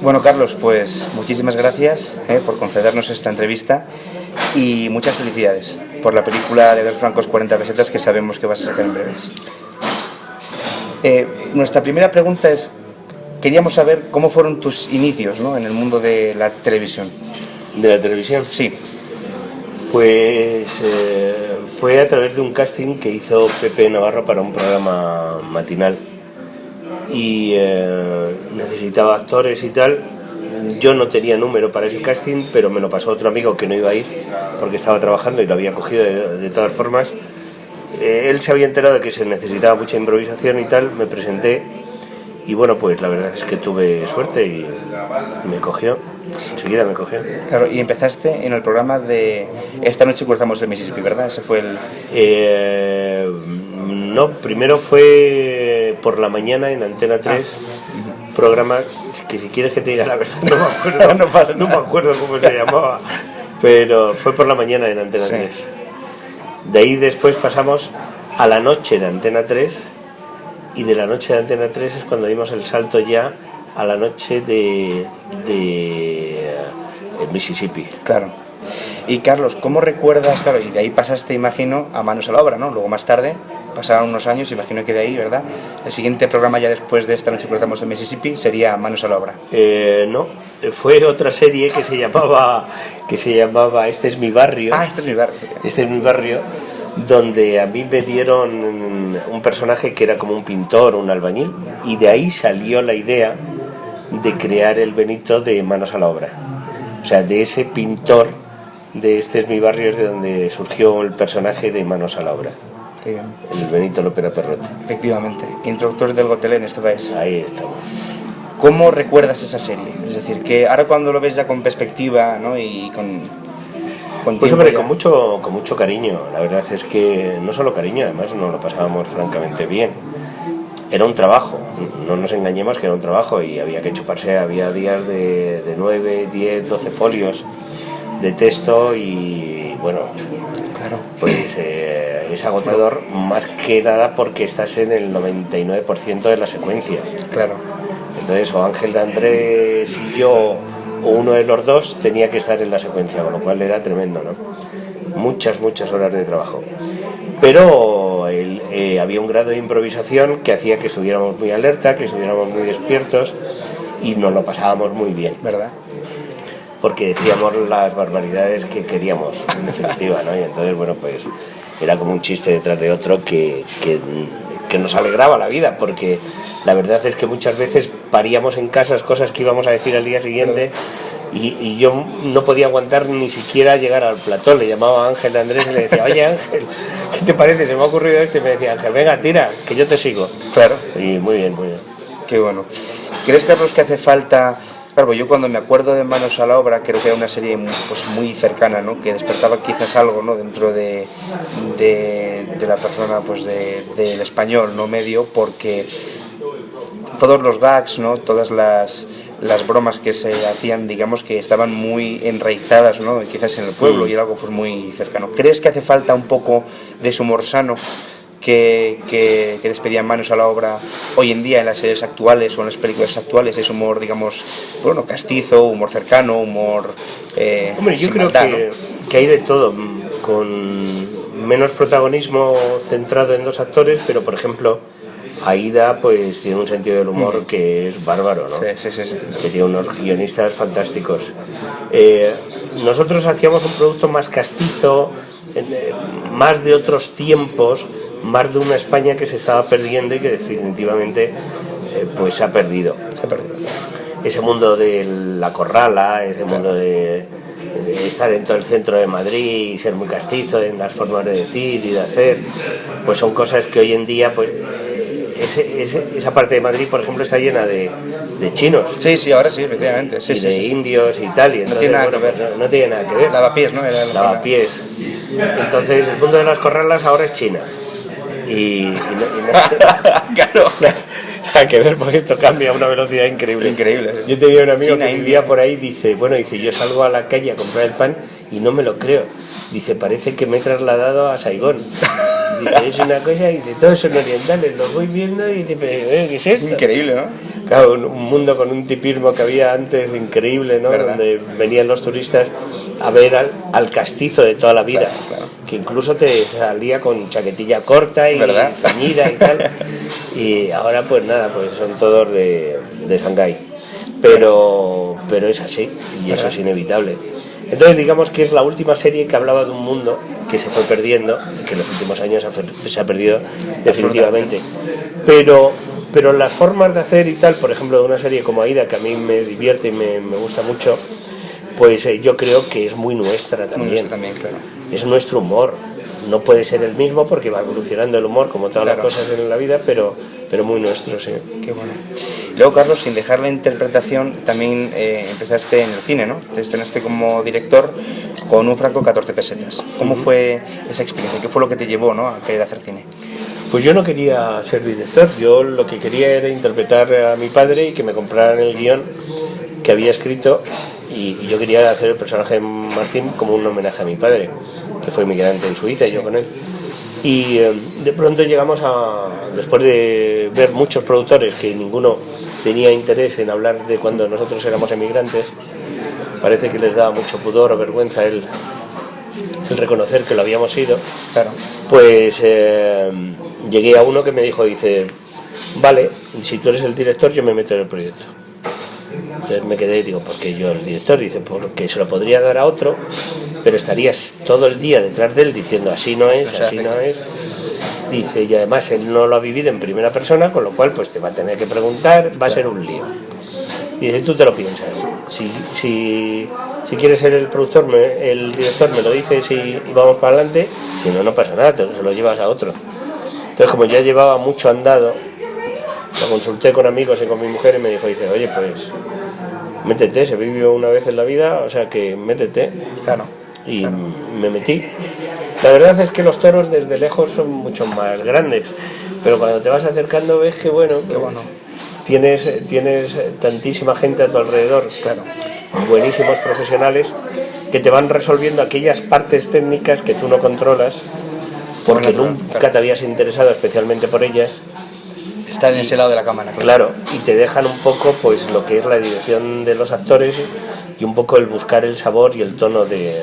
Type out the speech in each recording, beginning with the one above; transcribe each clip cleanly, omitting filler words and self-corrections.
Bueno, Carlos, pues muchísimas gracias por concedernos esta entrevista y muchas felicidades por la película de 2 francos 40 pesetas que sabemos que vas a sacar en breves. Nuestra primera pregunta es, queríamos saber cómo fueron tus inicios, ¿no?, en el mundo de la televisión. ¿De la televisión? Sí. Pues fue a través de un casting que hizo Pepe Navarro para un programa matinal y necesitaba actores y tal. Yo no tenía número para ese casting, pero me lo pasó otro amigo que no iba a ir porque estaba trabajando y lo había cogido de todas formas. Él se había enterado de que se necesitaba mucha improvisación y tal, me presenté y bueno, pues la verdad es que tuve suerte y me cogió, enseguida me cogió. Claro, y empezaste en el programa de Esta noche cruzamos el Mississippi, ¿verdad? Ese fue el... No, primero fue por la mañana en Antena 3, programa que si quieres que te diga la verdad no me acuerdo, no me acuerdo cómo se llamaba, pero fue por la mañana en Antena 3. De ahí después pasamos a la noche de Antena 3 y de la noche de Antena 3 es cuando dimos el salto ya a la noche de Mississippi. Claro. Y Carlos, ¿cómo recuerdas? Claro, y de ahí pasaste, imagino, a Manos a la Obra, ¿no? Luego más tarde, pasaron unos años, imagino que de ahí, ¿verdad? El siguiente programa ya después de Esta noche cruzamos el Mississippi sería Manos a la Obra. No, fue otra serie que se llamaba Este es mi barrio. Este es mi barrio. Este es mi barrio, donde a mí me dieron un personaje que era como un pintor, un albañil, y de ahí salió la idea de crear el Benito de Manos a la Obra. O sea, de ese pintor de Este es mi barrio es de donde surgió el personaje de Manos a la Obra. Bien. El Benito López Perrote. Efectivamente, introductor del Gotelé en este país. Ahí estamos. ¿Cómo recuerdas esa serie? Es decir, que ahora cuando lo ves ya con perspectiva, ¿no?, y con pues hombre, con mucho cariño. La verdad es que no solo cariño, además nos lo pasábamos francamente bien. Era un trabajo, no nos engañemos que era un trabajo y había que chuparse, había días de 9, 10, 12 folios de texto y bueno, claro, pues es agotador más que nada porque estás en el 99% de la secuencia. Claro. Entonces o Ángel de Andrés y yo o uno de los dos tenía que estar en la secuencia, con lo cual era tremendo, ¿no? Muchas horas de trabajo. Pero había un grado de improvisación que hacía que estuviéramos muy alerta, que estuviéramos muy despiertos y nos lo pasábamos muy bien. ¿Verdad? Porque decíamos las barbaridades que queríamos, en definitiva, ¿no? Y entonces, bueno, pues era como un chiste detrás de otro que nos alegraba la vida, porque la verdad es que muchas veces paríamos en casas cosas que íbamos a decir al día siguiente y yo no podía aguantar ni siquiera llegar al plató. Le llamaba a Ángel de Andrés y le decía, oye Ángel, ¿qué te parece? Se me ha ocurrido esto, y me decía Ángel, venga, tira, que yo te sigo. Claro. Y muy bien, muy bien. Qué bueno. ¿Crees, Carlos, que hace falta... Claro, yo cuando me acuerdo de Manos a la Obra creo que era una serie pues muy cercana, ¿no?, que despertaba quizás algo, ¿no?, dentro de la persona, pues del español, ¿no?, medio, porque todos los gags, ¿no?, todas las bromas que se hacían, digamos que estaban muy enraizadas, ¿no?, quizás en el pueblo y era algo pues muy cercano. ¿Crees que hace falta un poco de ese humor sano que despedían Manos a la Obra hoy en día en las series actuales o en las películas actuales? Es humor, digamos, bueno, castizo, humor cercano, humor... Hombre, yo creo maldad, ¿no?, que hay de todo, con menos protagonismo centrado en dos actores, pero por ejemplo Aída pues tiene un sentido del humor que es bárbaro, ¿no? Sí. Que tiene unos guionistas fantásticos. Nosotros hacíamos un producto más castizo, más de otros tiempos, más de una España que se estaba perdiendo y que definitivamente pues se ha perdido. Ese mundo de la corrala, ese mundo de estar en todo el centro de Madrid y ser muy castizo en las formas de decir y de hacer, pues son cosas que hoy en día pues esa parte de Madrid, por ejemplo, está llena de chinos. Sí, ahora sí, efectivamente. Sí, y de indios y tal. Y entonces, no tiene nada que ver. No tiene nada que ver. Lavapiés, ¿no? Lavapiés. Entonces, el mundo de las corralas ahora es China. Claro. Nada que ver, porque esto cambia a una velocidad increíble. Yo tenía un amigo que vivía por ahí, dice, yo salgo a la calle a comprar el pan y no me lo creo. Dice, parece que me he trasladado a Saigón. Dice, es una cosa, y de todos son orientales, los voy viendo y dice, pero ¿qué es esto? Increíble, ¿no? Claro, un mundo con un tipismo que había antes increíble, ¿no? ¿Verdad? Donde venían los turistas a ver al castizo de toda la vida, Claro, claro. que incluso te salía con chaquetilla corta y ¿Verdad? ceñida y tal. Y ahora pues nada, pues son todos de Shanghái. Pero es así, y eso es inevitable. Entonces digamos que es la última serie que hablaba de un mundo que se fue perdiendo, que en los últimos años se ha perdido definitivamente. Pero las formas de hacer y tal, por ejemplo, de una serie como Aida, que a mí me divierte y me gusta mucho, pues yo creo que es muy nuestra también. Muy nuestra también, claro. Es nuestro humor. No puede ser el mismo porque va evolucionando el humor, como todas Claro. las cosas en la vida, pero muy nuestro, sí. Qué bueno. Luego, Carlos, sin dejar la interpretación, también empezaste en el cine, ¿no? Te estrenaste como director con Un franco 14 pesetas. ¿Cómo fue esa experiencia? ¿Qué fue lo que te llevó, ¿no?, a querer hacer cine? Pues yo no quería ser director, yo lo que quería era interpretar a mi padre y que me compraran el guión que había escrito, y yo quería hacer el personaje de Martín como un homenaje a mi padre, que fue migrante en Suiza, y yo con él. Y de pronto llegamos después de ver muchos productores que ninguno tenía interés en hablar de cuando nosotros éramos emigrantes, parece que les daba mucho pudor o vergüenza el reconocer que lo habíamos sido. Claro. Pues llegué a uno que me dijo, dice, vale, si tú eres el director yo me meto en el proyecto. Entonces me quedé, digo, ¿por qué yo el director? Dice, porque se lo podría dar a otro, pero estarías todo el día detrás de él diciendo así no es, así no es. Dice, y además él no lo ha vivido en primera persona, con lo cual pues te va a tener que preguntar, va a ser un lío. Y dice, tú te lo piensas, si quieres ser el productor, el director me lo dices y vamos para adelante, si no, no pasa nada, se lo llevas a otro. Entonces, como ya llevaba mucho andado, lo consulté con amigos y con mi mujer y me dijo, dice, oye, pues métete, se vivió una vez en la vida, o sea que métete. Claro. Y claro. me metí. La verdad es que los toros desde lejos son mucho más grandes, pero cuando te vas acercando ves que bueno, Qué bueno. tienes tantísima gente a tu alrededor, Claro. buenísimos profesionales que te van resolviendo aquellas partes técnicas que tú no controlas porque nunca te habías interesado especialmente por ellas. Estar en ese lado de la cámara. Claro, y te dejan un poco pues lo que es la dirección de los actores y un poco el buscar el sabor y el tono de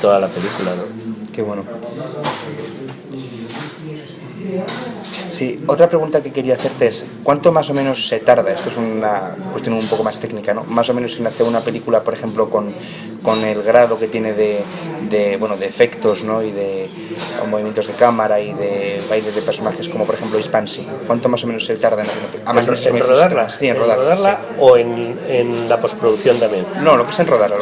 toda la película, ¿no? Qué bueno. Sí, otra pregunta que quería hacerte es, ¿cuánto más o menos se tarda? Esto es una cuestión un poco más técnica, ¿no? Más o menos en hacer una película, por ejemplo, con el grado que tiene de efectos, ¿no? Y de movimientos de cámara y de bailes de personajes, como por ejemplo Hispansi. ¿Cuánto más o menos se tarda en rodarla? Sí, en rodarla. Sí. ¿O en la postproducción también? No, lo que es en rodarla,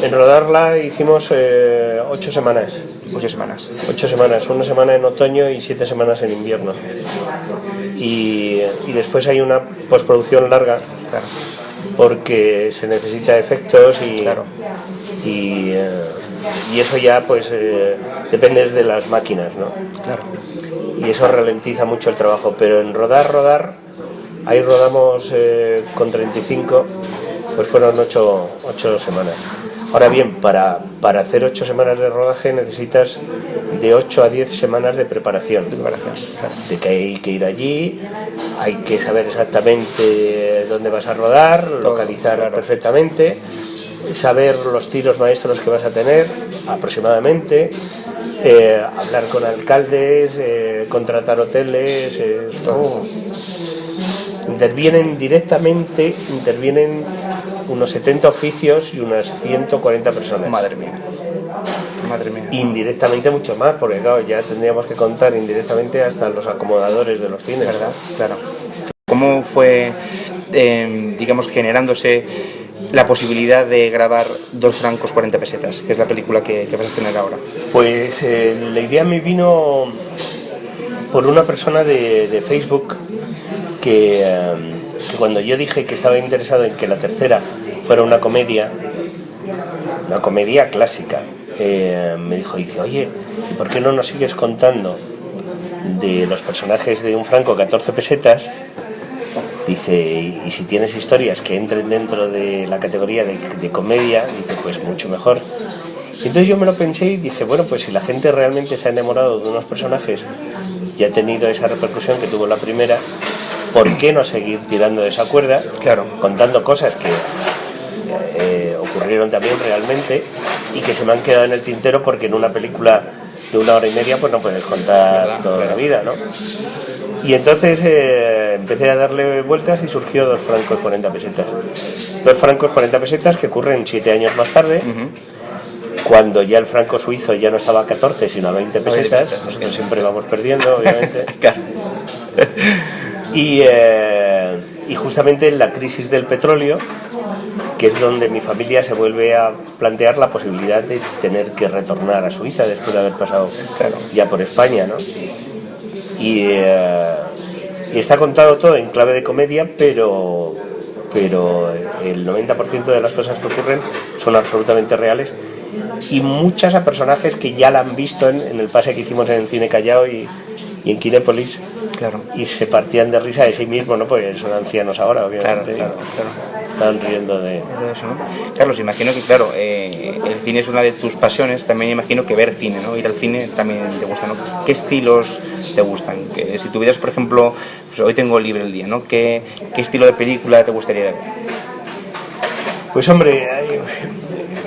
En rodarla hicimos 8 semanas. 8 semanas. 8 semanas, una semana en otoño y 7 semanas en invierno. Y después hay una postproducción larga, Claro. porque se necesita efectos Claro. y eso ya pues depende de las máquinas, ¿no? Claro. Y eso ralentiza mucho el trabajo, pero en rodar, ahí rodamos con 35, pues fueron 8 semanas. Ahora bien, para hacer 8 semanas de rodaje necesitas de 8 a 10 semanas de preparación. Claro. De que hay que ir allí, hay que saber exactamente dónde vas a rodar, localizar perfectamente, saber los tiros maestros que vas a tener aproximadamente, hablar con alcaldes, contratar hoteles, todo. Intervienen unos 70 oficios y unas 140 personas. Madre mía. Indirectamente mucho más, porque claro, ya tendríamos que contar indirectamente hasta los acomodadores de los cines, ¿verdad? Claro. ¿Cómo fue, digamos, generándose la posibilidad de grabar 2 francos 40 pesetas, que es la película que vas a tener ahora? Pues la idea me vino por una persona de Facebook que cuando yo dije que estaba interesado en que la tercera fuera una comedia clásica, me dijo, dice, oye, ¿y por qué no nos sigues contando de los personajes de Un franco 14 pesetas? Dice, y si tienes historias que entren dentro de la categoría de comedia, dice, pues mucho mejor. Y entonces yo me lo pensé y dije, bueno, pues si la gente realmente se ha enamorado de unos personajes y ha tenido esa repercusión que tuvo la primera, ¿por qué no seguir tirando de esa cuerda? Claro. Contando cosas que ocurrieron también realmente y que se me han quedado en el tintero, porque en una película de 1 hora y media pues no puedes contar toda la vida, ¿no? Y entonces empecé a darle vueltas y surgió 2 francos 40 pesetas. 2 francos 40 pesetas que ocurren 7 años más tarde, cuando ya el franco suizo ya no estaba a 14 sino a 20 pesetas. Nosotros siempre vamos perdiendo, obviamente. Claro. Y justamente en la crisis del petróleo, que es donde mi familia se vuelve a plantear la posibilidad de tener que retornar a Suiza después de haber pasado ya por España, ¿no? Y está contado todo en clave de comedia, pero el 90% de las cosas que ocurren son absolutamente reales, y muchas a personajes que ya la han visto en el pase que hicimos en el Cine Callao y en Kinépolis. Claro. Y se partían de risa de sí mismos, ¿no? Porque son ancianos ahora, obviamente. Claro. Estaban riendo de eso, ¿no? Carlos, imagino que, claro, el cine es una de tus pasiones. También imagino que ver cine, ¿no? Ir al cine también te gusta, ¿no? ¿Qué estilos te gustan? Que si tuvieras, por ejemplo, pues hoy tengo libre el día, ¿no? ¿Qué estilo de película te gustaría ver? Pues hombre,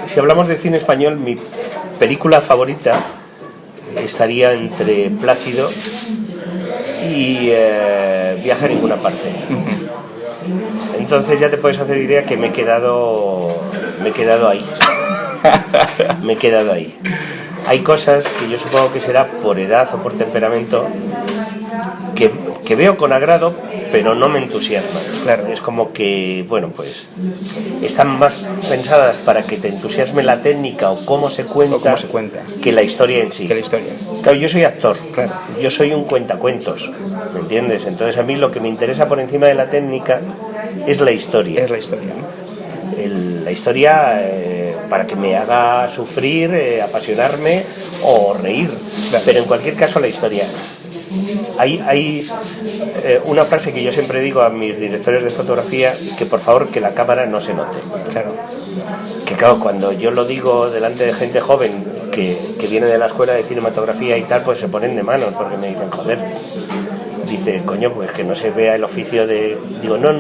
si hablamos de cine español, mi película favorita estaría entre Plácido y Viaje a ninguna parte. Entonces ya te puedes hacer idea que me he quedado ahí. Me he quedado ahí. Hay cosas que yo supongo que será por edad o por temperamento que veo con agrado, pero no me entusiasman. Claro. Es como que, bueno, pues están más pensadas para que te entusiasme la técnica o cómo se cuenta, que la historia en sí. Claro, yo soy actor, claro. Yo soy un cuentacuentos, ¿me entiendes? Entonces a mí lo que me interesa por encima de la técnica es la historia. Es la historia, ¿no? La historia para que me haga sufrir, apasionarme o reír, claro. Pero en cualquier caso la historia. Hay una frase que yo siempre digo a mis directores de fotografía, que por favor que la cámara no se note. Claro. Que claro, cuando yo lo digo delante de gente joven que viene de la escuela de cinematografía y tal, pues se ponen de manos porque me dicen, joder, dice, coño, pues que no se vea el oficio de... Digo, no,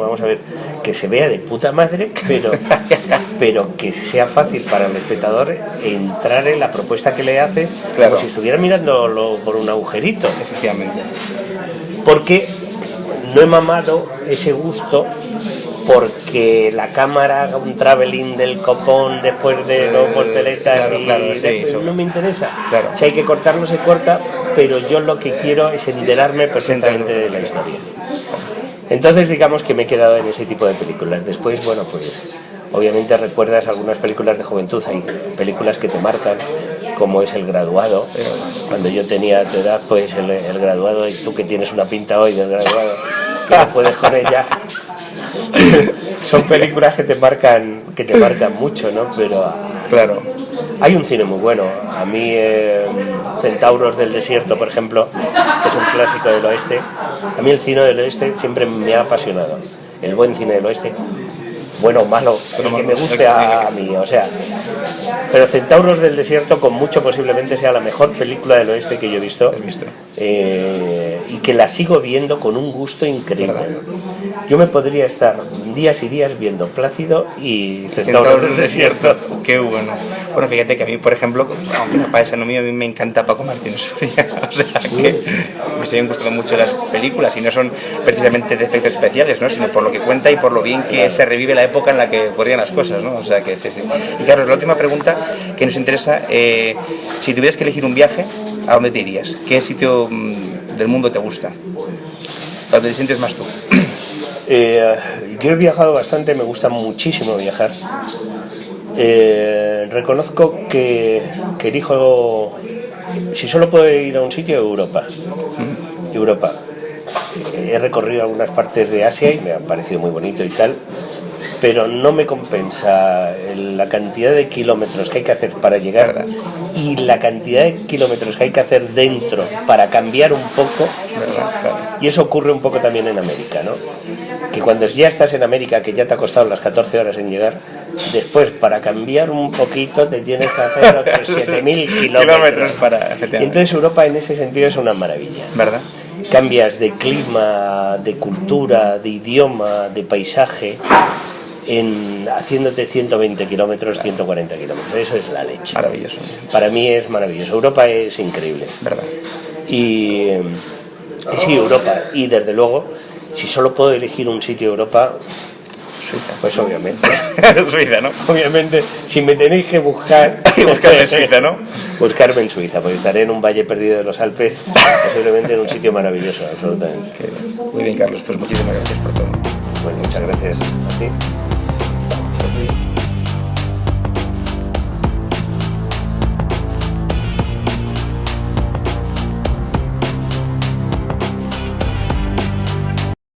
vamos a ver, que se vea de puta madre, pero que sea fácil para el espectador entrar en la propuesta que le haces, claro. Como si estuviera mirándolo por un agujerito. Efectivamente. Porque no he mamado ese gusto porque la cámara haga un traveling del copón después de los volteretas, claro, sí, no me interesa. Claro. Si hay que cortarlo, se corta, pero yo lo que quiero es enterarme perfectamente de la historia. Entonces digamos que me he quedado en ese tipo de películas. Después, bueno, pues obviamente recuerdas algunas películas de juventud, hay películas que te marcan, como es El Graduado. Cuando yo tenía tu edad, pues el Graduado, y tú que tienes una pinta hoy del Graduado, que no puedes con ella. Son películas que te marcan mucho, ¿no? Pero claro, hay un cine muy bueno. A mí Centauros del Desierto, por ejemplo, que es un clásico del oeste, a mí el cine del oeste siempre me ha apasionado. El buen cine del oeste, bueno o malo, pero que me guste a mí, o sea. Pero Centauros del Desierto con mucho posiblemente sea la mejor película del oeste que yo he visto. Y que la sigo viendo con un gusto increíble. Yo me podría estar días y días viendo Plácido y Centauros del Desierto. Qué bueno. Bueno, fíjate que a mí, por ejemplo, aunque no parece no mío, a mí me encanta Paco Martínez Soria. O sea, que me siguen gustando mucho las películas y no son precisamente de efectos especiales, ¿no? Sino por lo que cuenta y por lo bien que se revive la época en la que ocurrían las cosas, ¿no? O sea, que sí. Y Carlos, la última pregunta que nos interesa, si tuvieras que elegir un viaje, ¿a dónde te irías? ¿Qué sitio del mundo te gusta? ¿Dónde te sientes más tú? Yo he viajado bastante, me gusta muchísimo viajar. Reconozco que elijo, si solo puedo ir a un sitio, Europa. He recorrido algunas partes de Asia y me ha parecido muy bonito y tal, pero no me compensa la cantidad de kilómetros que hay que hacer para llegar, ¿verdad? Y la cantidad de kilómetros que hay que hacer dentro para cambiar un poco, ¿verdad? Claro. Y eso ocurre un poco también en América, ¿no? Que cuando ya estás en América, que ya te ha costado las 14 horas en llegar, después para cambiar un poquito te tienes que hacer otros 7.000 kilómetros para... Y entonces Europa en ese sentido es una maravilla, ¿verdad? cambias de clima, de cultura, de idioma, de paisaje, haciéndote 120 kilómetros, 140 kilómetros. Eso es la leche. Maravilloso. Para mí es maravilloso. Europa es increíble. ¿Verdad? Y sí, Europa. Y desde luego, si solo puedo elegir un sitio de Europa, Suiza. pues obviamente. Suiza, ¿no? Obviamente, si me tenéis que buscar... Buscarme en Suiza, ¿no? Buscarme en Suiza, porque estaré en un valle perdido de los Alpes, posiblemente en un sitio maravilloso, absolutamente. Muy bien, Carlos, pues muchísimas gracias por todo. Bueno, muchas gracias a ti.